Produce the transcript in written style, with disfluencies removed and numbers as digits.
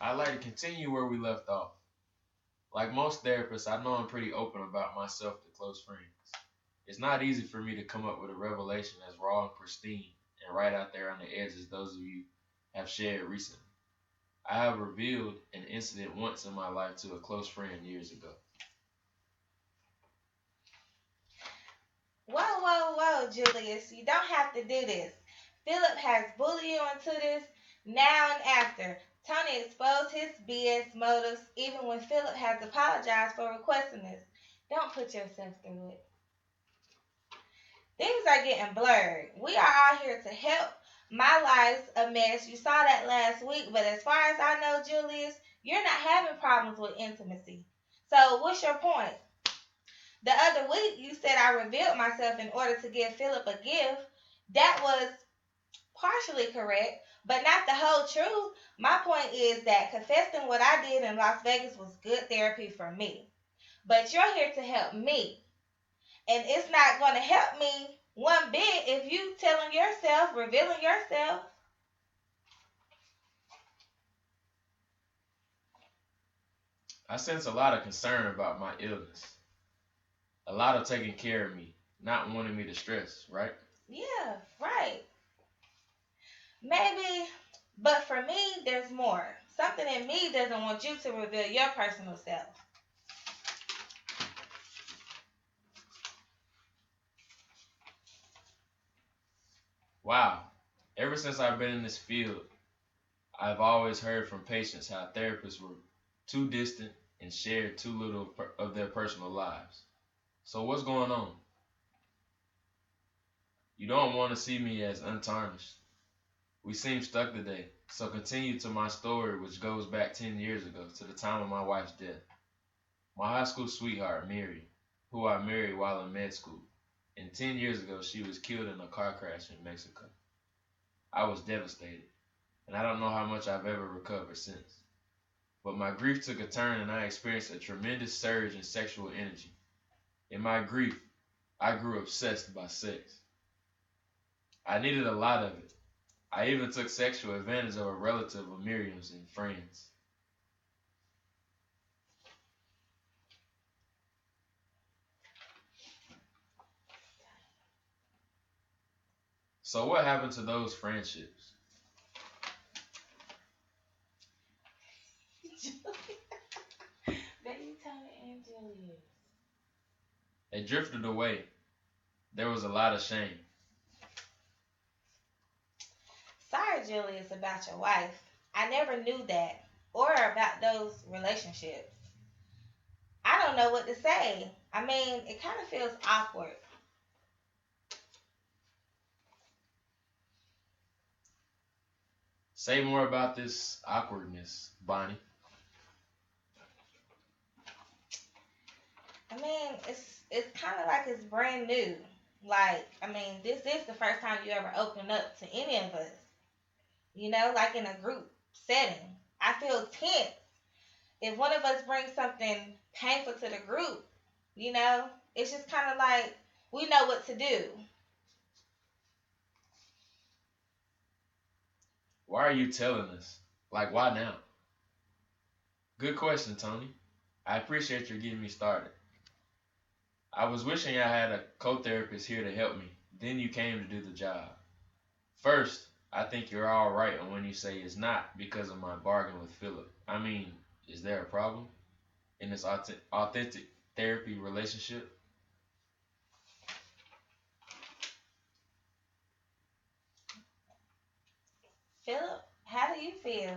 I'd like to continue where we left off. Like most therapists, I know I'm pretty open about myself to close friends. It's not easy for me to come up with a revelation as raw and pristine and right out there on the edge as those of you have shared recently. I have revealed an incident once in my life to a close friend years ago. Whoa, whoa, whoa, Julius, you don't have to do this. Philip has bullied you into this now and after. Tony exposed his BS motives even when Philip has apologized for requesting this. Don't put yourself through it. Things are getting blurred. We are out here to help. My life's a mess. You saw that last week, but as far as I know, Julius, you're not having problems with intimacy. So, what's your point? The other week, you said I revealed myself in order to give Philip a gift. That was partially correct, but not the whole truth. My point is that confessing what I did in Las Vegas was good therapy for me. But you're here to help me. And it's not going to help me one bit if you telling yourself, revealing yourself. I sense a lot of concern about my illness, a lot of taking care of me, not wanting me to stress, right? Yeah, right. Maybe, but for me, there's more. Something in me doesn't want you to reveal your personal self. Wow. Ever since I've been in this field, I've always heard from patients how therapists were too distant and shared too little of their personal lives. So, what's going on? You don't want to see me as untarnished. We seem stuck today, so continue to my story, which goes back 10 years ago to the time of my wife's death. My high school sweetheart, Mary, who I married while in med school, and 10 years ago she was killed in a car crash in Mexico. I was devastated, and I don't know how much I've ever recovered since. But my grief took a turn and I experienced a tremendous surge in sexual energy. In my grief, I grew obsessed by sex. I needed a lot of it. I even took sexual advantage of a relative of Miriam's and friends. So what happened to those friendships? Baby Tony and Julius. They drifted away. There was a lot of shame. Sorry, Julius, about your wife. I never knew that or about those relationships. I don't know what to say. I mean, it kind of feels awkward. Say more about this awkwardness, Bonnie. I mean, it's kind of like it's brand new. Like, I mean, this is the first time you ever open up to any of us. Like in a group setting. I feel tense if one of us brings something painful to the group. It's just kind of like we know what to do. Why are you telling us? Like, why now? Good question, Tony. I appreciate your getting me started. I was wishing I had a co-therapist here to help me. Then you came to do the job. First, I think you're all right on when you say it's not because of my bargain with Philip. I mean, is there a problem in this authentic therapy relationship? Philip, how do you feel?